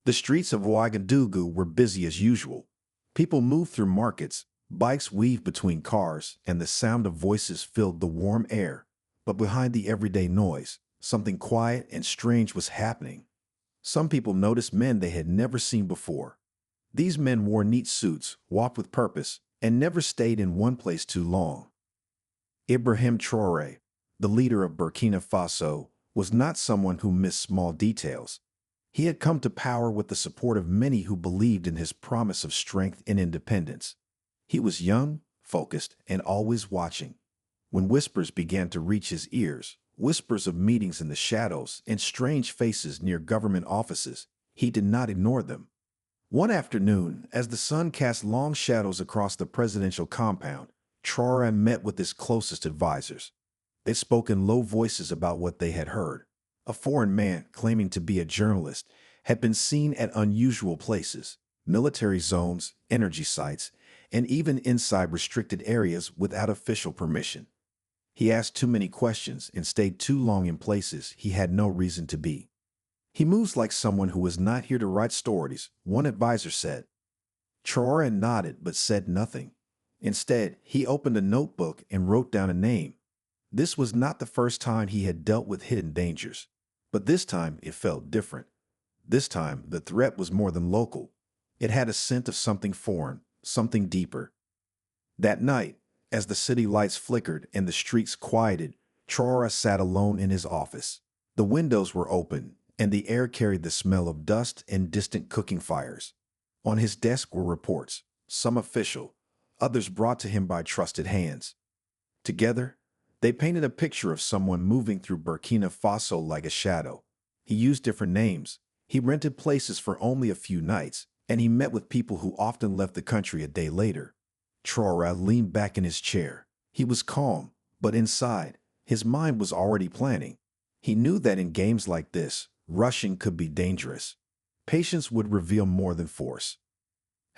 The streets of Ouagadougou were busy as usual. People moved through markets, bikes weaved between cars, and the sound of voices filled the warm air. But behind the everyday noise, something quiet and strange was happening. Some people noticed men they had never seen before. These men wore neat suits, walked with purpose, and never stayed in one place too long. Ibrahim Traoré, the leader of Burkina Faso, was not someone who missed small details. He had come to power with the support of many who believed in his promise of strength and independence. He was young, focused, and always watching. When whispers began to reach his ears, whispers of meetings in the shadows and strange faces near government offices, he did not ignore them. One afternoon, as the sun cast long shadows across the presidential compound, Traoré met with his closest advisors. They spoke in low voices about what they had heard. A foreign man, claiming to be a journalist, had been seen at unusual places, military zones, energy sites, and even inside restricted areas without official permission. He asked too many questions and stayed too long in places he had no reason to be. He moves like someone who was not here to write stories, one advisor said. Traoré nodded but said nothing. Instead, he opened a notebook and wrote down a name. This was not the first time he had dealt with hidden dangers, but this time it felt different. This time, the threat was more than local. It had a scent of something foreign, something deeper. That night, as the city lights flickered and the streets quieted, Traoré sat alone in his office. The windows were open, and the air carried the smell of dust and distant cooking fires. On his desk were reports, some official, others brought to him by trusted hands. Together, they painted a picture of someone moving through Burkina Faso like a shadow. He used different names. He rented places for only a few nights, and he met with people who often left the country a day later. Traoré leaned back in his chair. He was calm, but inside, his mind was already planning. He knew that in games like this, rushing could be dangerous. Patience would reveal more than force.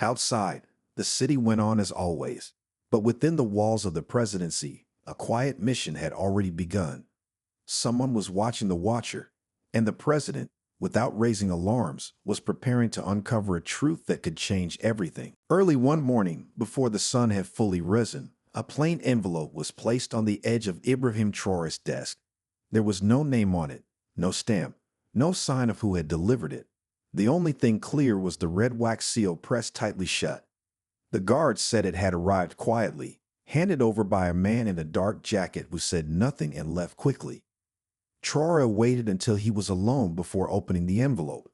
Outside, the city went on as always, but within the walls of the presidency, a quiet mission had already begun. Someone was watching the watcher, and the president, without raising alarms, was preparing to uncover a truth that could change everything. Early one morning, before the sun had fully risen, a plain envelope was placed on the edge of Ibrahim Traoré's desk. There was no name on it, no stamp, no sign of who had delivered it. The only thing clear was the red wax seal pressed tightly shut. The guards said it had arrived quietly, handed over by a man in a dark jacket who said nothing and left quickly. Traoré waited until he was alone before opening the envelope.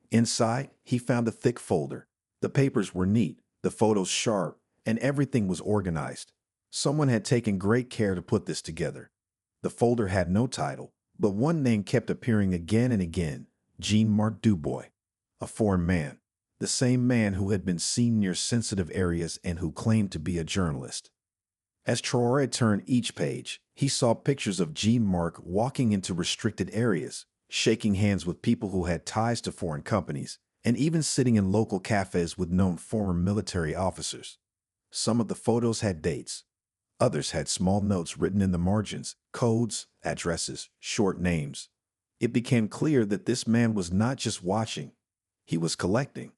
Inside, he found a thick folder. The papers were neat, the photos sharp, and everything was organized. Someone had taken great care to put this together. The folder had no title, but one name kept appearing again and again: Jean-Marc Dubois, a foreign man, the same man who had been seen near sensitive areas and who claimed to be a journalist. As Traoré turned each page, he saw pictures of Jean-Marc walking into restricted areas, shaking hands with people who had ties to foreign companies, and even sitting in local cafes with known former military officers. Some of the photos had dates. Others had small notes written in the margins, codes, addresses, short names. It became clear that this man was not just watching, he was collecting.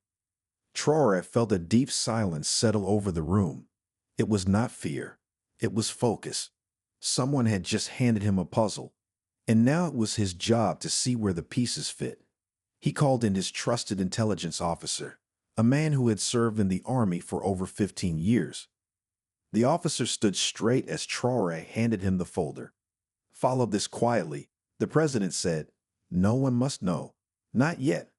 Traoré felt a deep silence settle over the room. It was not fear. It was focus. Someone had just handed him a puzzle, and now it was his job to see where the pieces fit. He called in his trusted intelligence officer, a man who had served in the army for over 15 years. The officer stood straight as Traoré handed him the folder. "Follow this quietly," the president said. "No one must know. Not yet."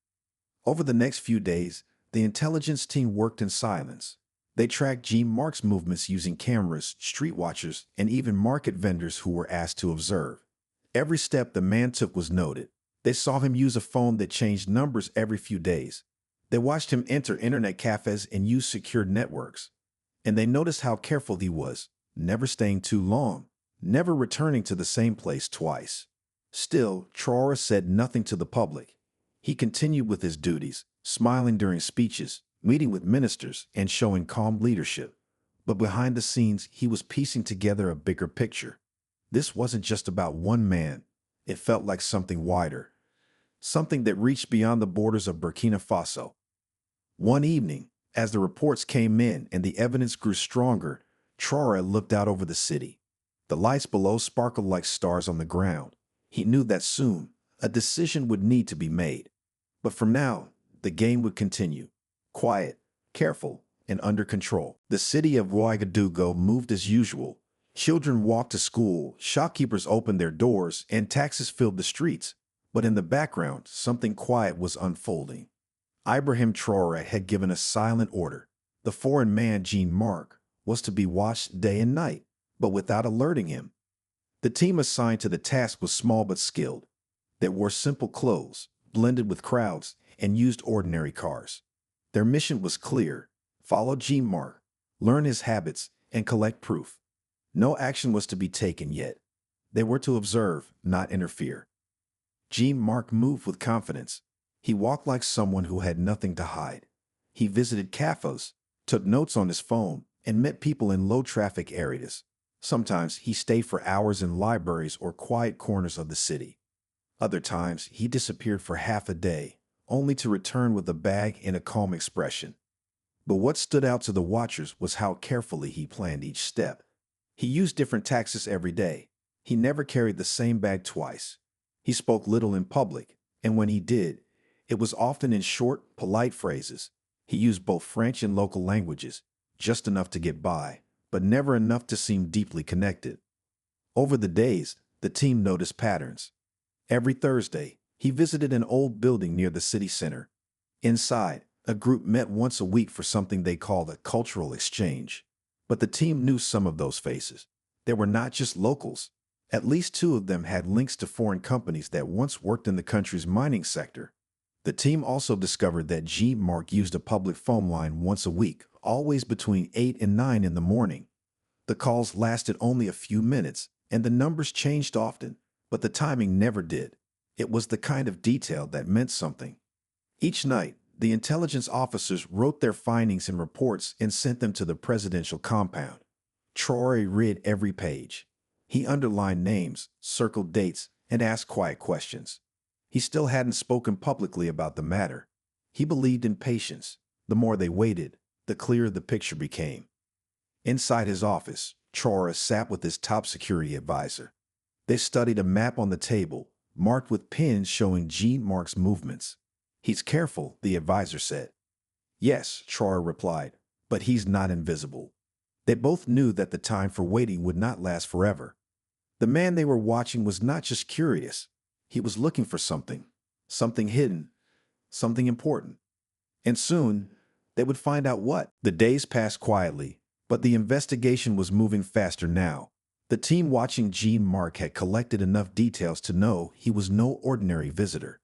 Over the next few days, the intelligence team worked in silence. They tracked Jean-Marc's movements using cameras, street watchers, and even market vendors who were asked to observe. Every step the man took was noted. They saw him use a phone that changed numbers every few days. They watched him enter internet cafes and use secured networks. And they noticed how careful he was, never staying too long, never returning to the same place twice. Still, Traoré said nothing to the public. He continued with his duties, smiling during speeches, meeting with ministers, and showing calm leadership. But behind the scenes, he was piecing together a bigger picture. This wasn't just about one man. It felt like something wider, something that reached beyond the borders of Burkina Faso. One evening, as the reports came in and the evidence grew stronger, Traoré looked out over the city. The lights below sparkled like stars on the ground. He knew that soon, a decision would need to be made. But from now, the game would continue. Quiet, careful, and under control. The city of Ouagadougou moved as usual. Children walked to school, shopkeepers opened their doors, and taxis filled the streets. But in the background, something quiet was unfolding. Ibrahim Traoré had given a silent order. The foreign man, Jean-Marc, was to be watched day and night, but without alerting him. The team assigned to the task was small but skilled. They wore simple clothes, blended with crowds, and used ordinary cars. Their mission was clear: follow Jean-Marc, learn his habits, and collect proof. No action was to be taken yet. They were to observe, not interfere. Jean-Marc moved with confidence. He walked like someone who had nothing to hide. He visited cafes, took notes on his phone, and met people in low-traffic areas. Sometimes he stayed for hours in libraries or quiet corners of the city. Other times he disappeared for half a day, only to return with a bag and a calm expression. But what stood out to the watchers was how carefully he planned each step. He used different taxis every day. He never carried the same bag twice. He spoke little in public, and when he did, it was often in short, polite phrases. He used both French and local languages, just enough to get by, but never enough to seem deeply connected. Over the days, the team noticed patterns. Every Thursday, he visited an old building near the city center. Inside, a group met once a week for something they called a cultural exchange. But the team knew some of those faces. They were not just locals. At least two of them had links to foreign companies that once worked in the country's mining sector. The team also discovered that Jean-Marc used a public phone line once a week, always between 8 and 9 in the morning. The calls lasted only a few minutes, and the numbers changed often, but the timing never did. It was the kind of detail that meant something. Each night, the intelligence officers wrote their findings in reports and sent them to the presidential compound. Traoré read every page. He underlined names, circled dates, and asked quiet questions. He still hadn't spoken publicly about the matter. He believed in patience. The more they waited, the clearer the picture became. Inside his office, Traoré sat with his top security advisor. They studied a map on the table, marked with pins showing Jean-Marc's movements. "He's careful," the advisor said. "Yes," Traoré replied, "but he's not invisible." They both knew that the time for waiting would not last forever. The man they were watching was not just curious. He was looking for something hidden, something important. And soon, they would find out what. The days passed quietly, but the investigation was moving faster now. The team watching Jean-Marc had collected enough details to know he was no ordinary visitor.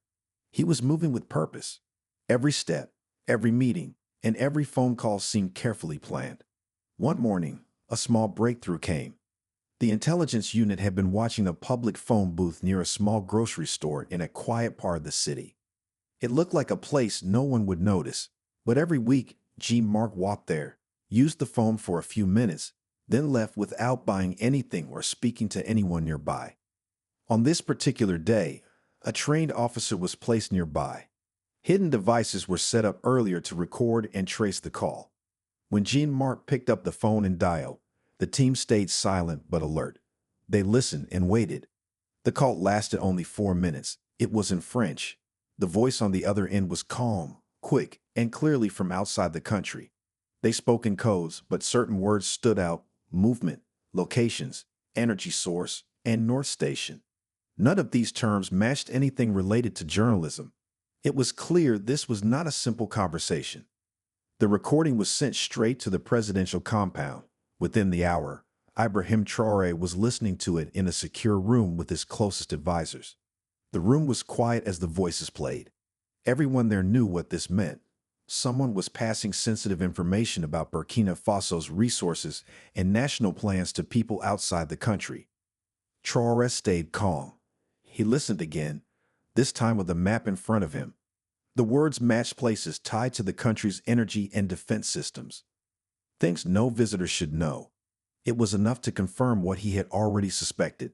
He was moving with purpose. Every step, every meeting, and every phone call seemed carefully planned. One morning, a small breakthrough came. The intelligence unit had been watching a public phone booth near a small grocery store in a quiet part of the city. It looked like a place no one would notice, but every week, Jean-Marc walked there, used the phone for a few minutes, then left without buying anything or speaking to anyone nearby. On this particular day, a trained officer was placed nearby. Hidden devices were set up earlier to record and trace the call. When Jean-Marc picked up the phone and dialed, the team stayed silent but alert. They listened and waited. The call lasted only 4 minutes. It was in French. The voice on the other end was calm, quick, and clearly from outside the country. They spoke in codes, but certain words stood out: movement, locations, energy source, and North Station. None of these terms matched anything related to journalism. It was clear this was not a simple conversation. The recording was sent straight to the presidential compound. Within the hour, Ibrahim Traoré was listening to it in a secure room with his closest advisors. The room was quiet as the voices played. Everyone there knew what this meant. Someone was passing sensitive information about Burkina Faso's resources and national plans to people outside the country. Traoré stayed calm. He listened again, this time with a map in front of him. The words matched places tied to the country's energy and defense systems. Things no visitor should know. It was enough to confirm what he had already suspected.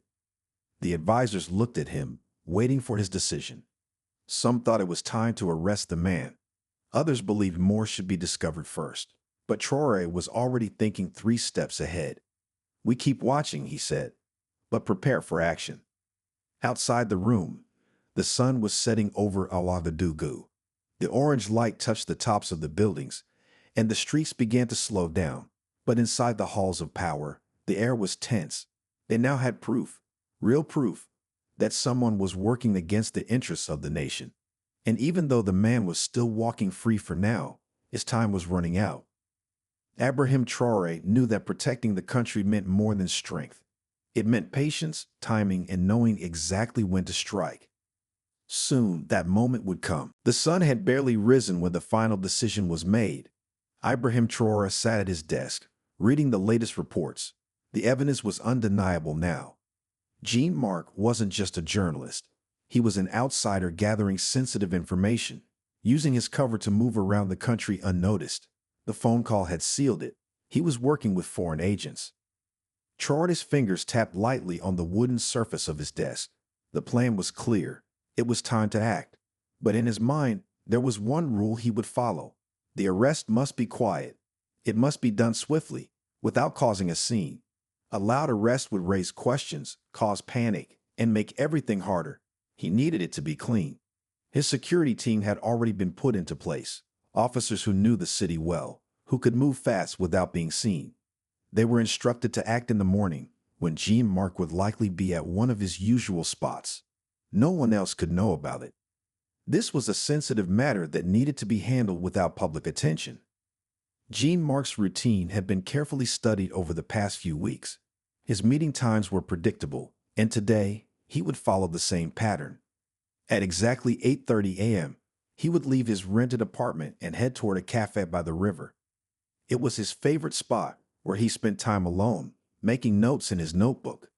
The advisors looked at him, waiting for his decision. Some thought it was time to arrest the man. Others believed more should be discovered first. But Traoré was already thinking 3 steps ahead. "We keep watching," he said, "but prepare for action." Outside the room, the sun was setting over Ouagadougou. The orange light touched the tops of the buildings, and the streets began to slow down. But inside the halls of power, the air was tense. They now had proof, real proof, that someone was working against the interests of the nation. And even though the man was still walking free for now, his time was running out. Ibrahim Traoré knew that protecting the country meant more than strength. It meant patience, timing, and knowing exactly when to strike. Soon, that moment would come. The sun had barely risen when the final decision was made. Ibrahim Traoré sat at his desk, reading the latest reports. The evidence was undeniable now. Jean-Marc wasn't just a journalist. He was an outsider gathering sensitive information, using his cover to move around the country unnoticed. The phone call had sealed it. He was working with foreign agents. Traoré's fingers tapped lightly on the wooden surface of his desk. The plan was clear. It was time to act. But in his mind, there was one rule he would follow. The arrest must be quiet. It must be done swiftly, without causing a scene. A loud arrest would raise questions, cause panic, and make everything harder. He needed it to be clean. His security team had already been put into place. Officers who knew the city well, who could move fast without being seen. They were instructed to act in the morning, when Jean-Marc would likely be at one of his usual spots. No one else could know about it. This was a sensitive matter that needed to be handled without public attention. Jean-Marc's routine had been carefully studied over the past few weeks. His meeting times were predictable, and today he would follow the same pattern. At exactly 8:30 a.m., he would leave his rented apartment and head toward a cafe by the river. It was his favorite spot, where he spent time alone, making notes in his notebook.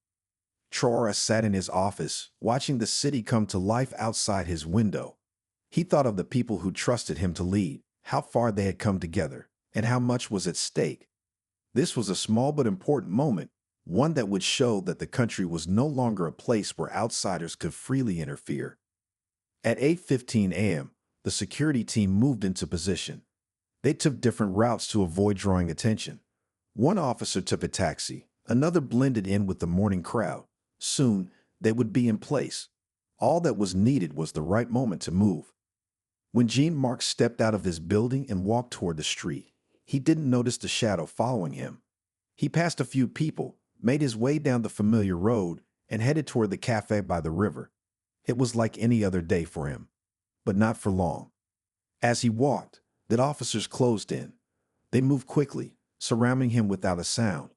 Traoré sat in his office, watching the city come to life outside his window. He thought of the people who trusted him to lead, how far they had come together, and how much was at stake. This was a small but important moment, one that would show that the country was no longer a place where outsiders could freely interfere. At 8:15 a.m., the security team moved into position. They took different routes to avoid drawing attention. One officer took a taxi, another blended in with the morning crowd. Soon, they would be in place. All that was needed was the right moment to move. When Jean-Marc stepped out of his building and walked toward the street, he didn't notice the shadow following him. He passed a few people, made his way down the familiar road, and headed toward the cafe by the river. It was like any other day for him, but not for long. As he walked, the officers closed in. They moved quickly, surrounding him without a sound.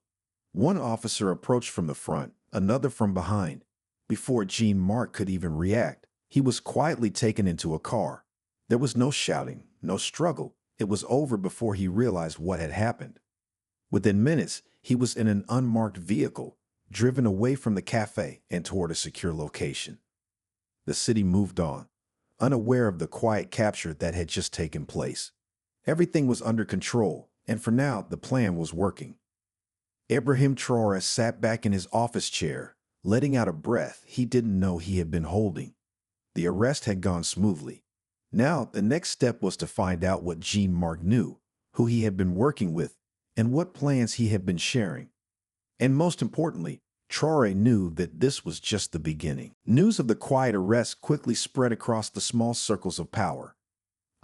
One officer approached from the front, another from behind. Before Jean-Marc could even react, he was quietly taken into a car. There was no shouting, no struggle. It was over before he realized what had happened. Within minutes, he was in an unmarked vehicle, driven away from the cafe and toward a secure location. The city moved on, unaware of the quiet capture that had just taken place. Everything was under control, and for now, the plan was working. Ibrahim Traoré sat back in his office chair, letting out a breath he didn't know he had been holding. The arrest had gone smoothly. Now, the next step was to find out what Jean-Marc knew, who he had been working with, and what plans he had been sharing. And most importantly, Traoré knew that this was just the beginning. News of the quiet arrest quickly spread across the small circles of power.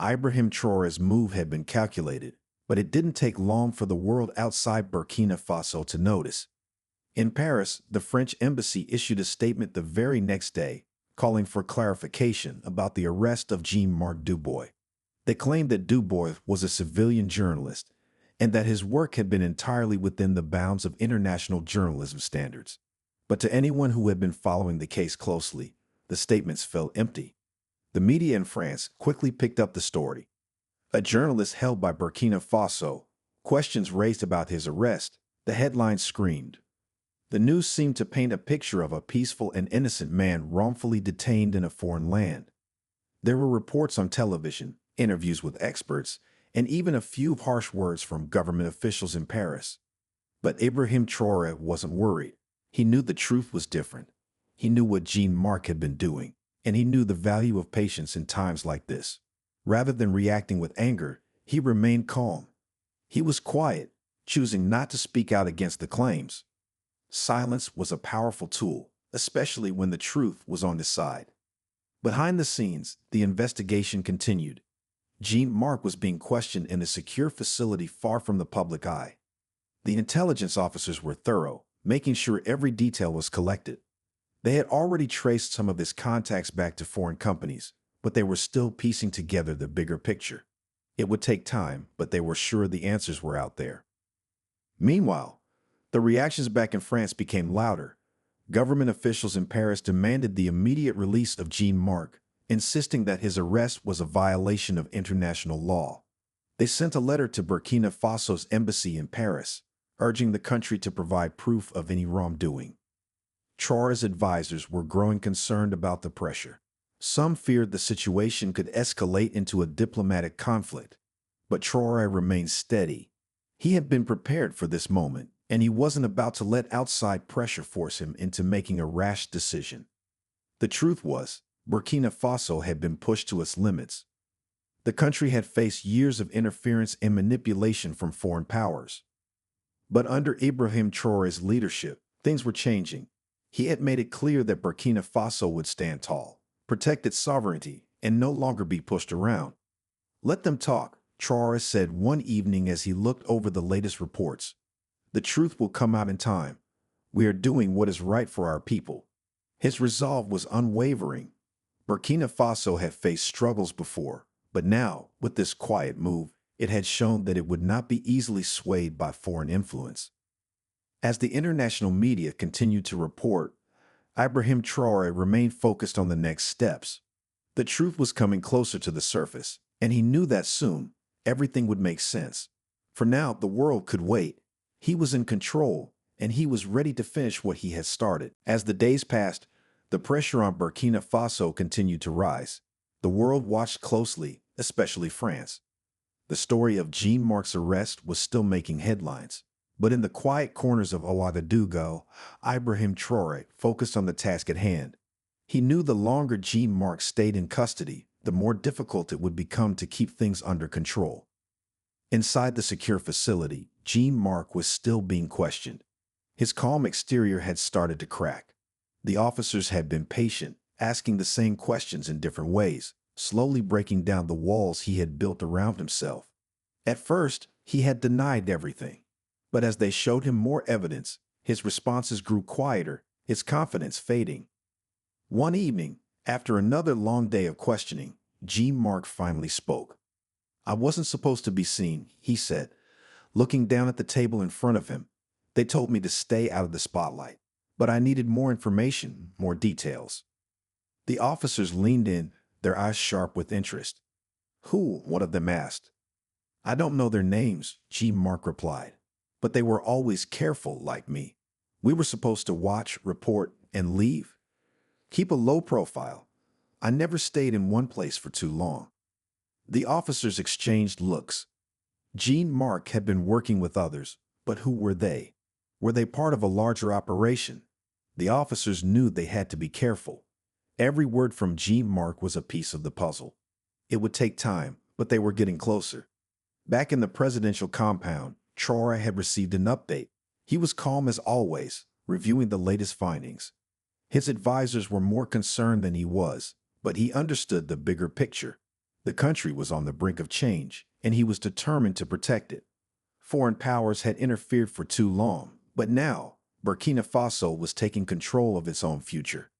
Ibrahim Traoré's move had been calculated, but it didn't take long for the world outside Burkina Faso to notice. In Paris, the French embassy issued a statement the very next day, calling for clarification about the arrest of Jean-Marc Dubois. They claimed that Dubois was a civilian journalist, and that his work had been entirely within the bounds of international journalism standards. But to anyone who had been following the case closely, the statements felt empty. The media in France quickly picked up the story. A journalist held by Burkina Faso, questions raised about his arrest, the headlines screamed. The news seemed to paint a picture of a peaceful and innocent man wrongfully detained in a foreign land. There were reports on television, interviews with experts, and even a few harsh words from government officials in Paris. But Ibrahim Traoré wasn't worried. He knew the truth was different. He knew what Jean-Marc had been doing. and he knew the value of patience in times like this. Rather than reacting with anger, he remained calm. He was quiet, choosing not to speak out against the claims. Silence was a powerful tool, especially when the truth was on his side. Behind the scenes, the investigation continued. Jean-Marc was being questioned in a secure facility far from the public eye. The intelligence officers were thorough, making sure every detail was collected. They had already traced some of his contacts back to foreign companies, but they were still piecing together the bigger picture. It would take time, but they were sure the answers were out there. Meanwhile, the reactions back in France became louder. Government officials in Paris demanded the immediate release of Jean-Marc, insisting that his arrest was a violation of international law. They sent a letter to Burkina Faso's embassy in Paris, urging the country to provide proof of any wrongdoing. Traoré's advisors were growing concerned about the pressure. Some feared the situation could escalate into a diplomatic conflict, but Traoré remained steady. He had been prepared for this moment, and he wasn't about to let outside pressure force him into making a rash decision. The truth was, Burkina Faso had been pushed to its limits. The country had faced years of interference and manipulation from foreign powers. But under Ibrahim Traoré's leadership, things were changing. He had made it clear that Burkina Faso would stand tall, protect its sovereignty, and no longer be pushed around. "Let them talk," Traoré said one evening as he looked over the latest reports. "The truth will come out in time. We are doing what is right for our people." His resolve was unwavering. Burkina Faso had faced struggles before, but now, with this quiet move, it had shown that it would not be easily swayed by foreign influence. As the international media continued to report, Ibrahim Traoré remained focused on the next steps. The truth was coming closer to the surface, and he knew that soon, everything would make sense. For now, the world could wait. He was in control, and he was ready to finish what he had started. As the days passed, the pressure on Burkina Faso continued to rise. The world watched closely, especially France. The story of Jean-Marc's arrest was still making headlines. But in the quiet corners of Ouagadougou, Ibrahim Traoré focused on the task at hand. He knew the longer Jean-Marc stayed in custody, the more difficult it would become to keep things under control. Inside the secure facility, Jean-Marc was still being questioned. His calm exterior had started to crack. The officers had been patient, asking the same questions in different ways, slowly breaking down the walls he had built around himself. At first, he had denied everything. But as they showed him more evidence, his responses grew quieter, his confidence fading. One evening, after another long day of questioning, Jean-Marc finally spoke. "I wasn't supposed to be seen," he said, looking down at the table in front of him. "They told me to stay out of the spotlight, but I needed more information, more details." The officers leaned in, their eyes sharp with interest. "Who?" one of them asked. "I don't know their names," Jean-Marc replied. "But they were always careful, like me. We were supposed to watch, report, and leave. Keep a low profile. I never stayed in one place for too long." The officers exchanged looks. Jean-Marc had been working with others, but who were they? Were they part of a larger operation? The officers knew they had to be careful. Every word from Jean-Marc was a piece of the puzzle. It would take time, but they were getting closer. Back in the presidential compound, Traoré had received an update. He was calm as always, reviewing the latest findings. His advisors were more concerned than he was, but he understood the bigger picture. The country was on the brink of change, and he was determined to protect it. Foreign powers had interfered for too long, but now, Burkina Faso was taking control of its own future.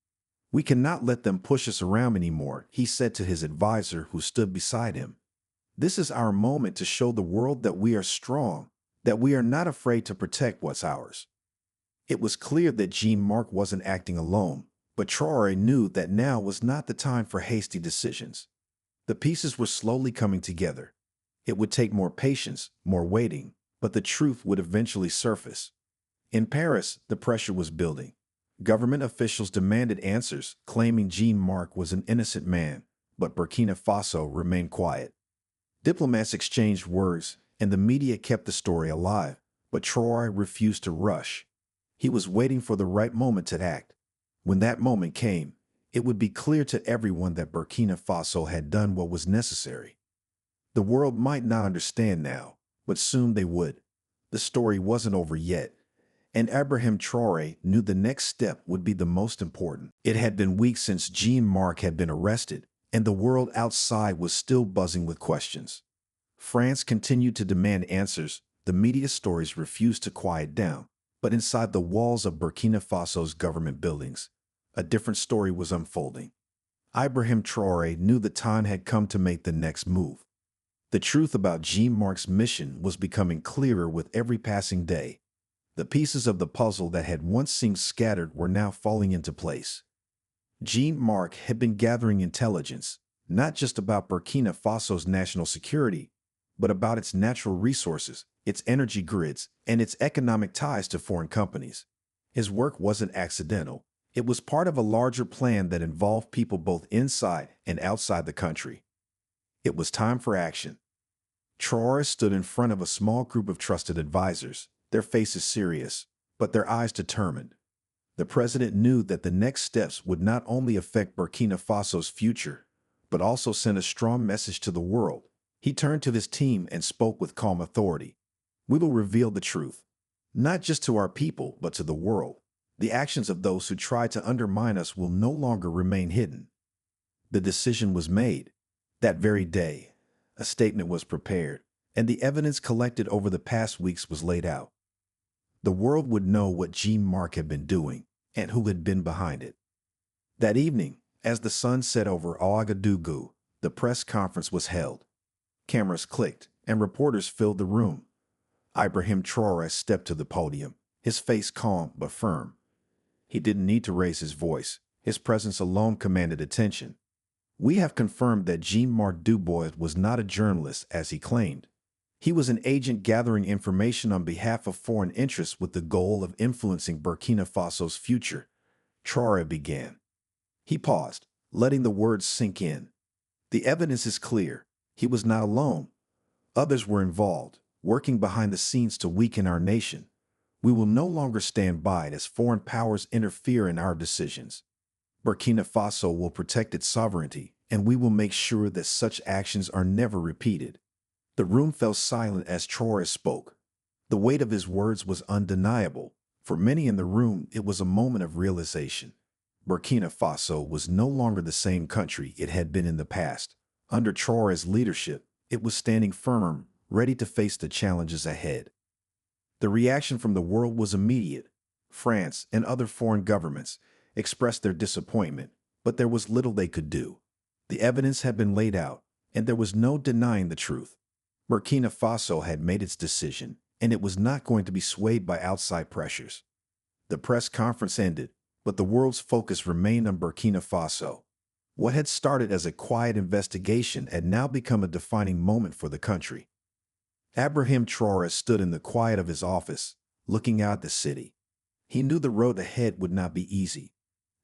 "We cannot let them push us around anymore," he said to his advisor who stood beside him. "This is our moment to show the world that we are strong, that we are not afraid to protect what's ours." It was clear that Jean-Marc wasn't acting alone, but Traoré knew that now was not the time for hasty decisions. The pieces were slowly coming together. It would take more patience, more waiting, but the truth would eventually surface. In Paris, the pressure was building. Government officials demanded answers, claiming Jean-Marc was an innocent man, but Burkina Faso remained quiet. Diplomats exchanged words, and the media kept the story alive, but Traoré refused to rush. He was waiting for the right moment to act. When that moment came, it would be clear to everyone that Burkina Faso had done what was necessary. The world might not understand now, but soon they would. The story wasn't over yet, and Ibrahim Traoré knew the next step would be the most important. It had been weeks since Jean-Marc had been arrested, and the world outside was still buzzing with questions. France continued to demand answers, the media stories refused to quiet down, but inside the walls of Burkina Faso's government buildings, a different story was unfolding. Ibrahim Traoré knew the time had come to make the next move. The truth about Jean-Marc's mission was becoming clearer with every passing day. The pieces of the puzzle that had once seemed scattered were now falling into place. Jean-Marc had been gathering intelligence, not just about Burkina Faso's national security, but about its natural resources, its energy grids, and its economic ties to foreign companies. His work wasn't accidental. It was part of a larger plan that involved people both inside and outside the country. It was time for action. Traoré stood in front of a small group of trusted advisors, their faces serious, but their eyes determined. The president knew that the next steps would not only affect Burkina Faso's future, but also send a strong message to the world. He turned to his team and spoke with calm authority. "We will reveal the truth, not just to our people, but to the world. The actions of those who try to undermine us will no longer remain hidden." The decision was made. That very day, a statement was prepared, and the evidence collected over the past weeks was laid out. The world would know what Jean-Marc had been doing and who had been behind it. That evening, as the sun set over Ouagadougou, the press conference was held. Cameras clicked, and reporters filled the room. Ibrahim Traoré stepped to the podium, his face calm but firm. He didn't need to raise his voice. His presence alone commanded attention. "We have confirmed that Jean-Marc Dubois was not a journalist, as he claimed. He was an agent gathering information on behalf of foreign interests with the goal of influencing Burkina Faso's future," Traoré began. He paused, letting the words sink in. "The evidence is clear. He was not alone. Others were involved, working behind the scenes to weaken our nation. We will no longer stand by as foreign powers interfere in our decisions. Burkina Faso will protect its sovereignty, and we will make sure that such actions are never repeated." The room fell silent as Traoré spoke. The weight of his words was undeniable. For many in the room, it was a moment of realization. Burkina Faso was no longer the same country it had been in the past. Under Traoré's leadership, it was standing firm, ready to face the challenges ahead. The reaction from the world was immediate. France and other foreign governments expressed their disappointment, but there was little they could do. The evidence had been laid out, and there was no denying the truth. Burkina Faso had made its decision, and it was not going to be swayed by outside pressures. The press conference ended, but the world's focus remained on Burkina Faso. What had started as a quiet investigation had now become a defining moment for the country. Ibrahim Traoré stood in the quiet of his office, looking out at the city. He knew the road ahead would not be easy.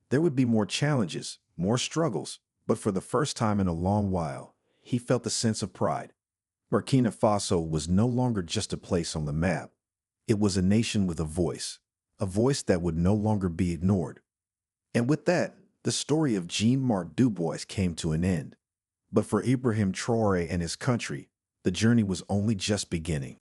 There would be more challenges, more struggles, but for the first time in a long while, he felt a sense of pride. Burkina Faso was no longer just a place on the map. It was a nation with a voice that would no longer be ignored. And with that, the story of Jean-Marc Dubois came to an end. But for Ibrahim Traoré and his country, the journey was only just beginning.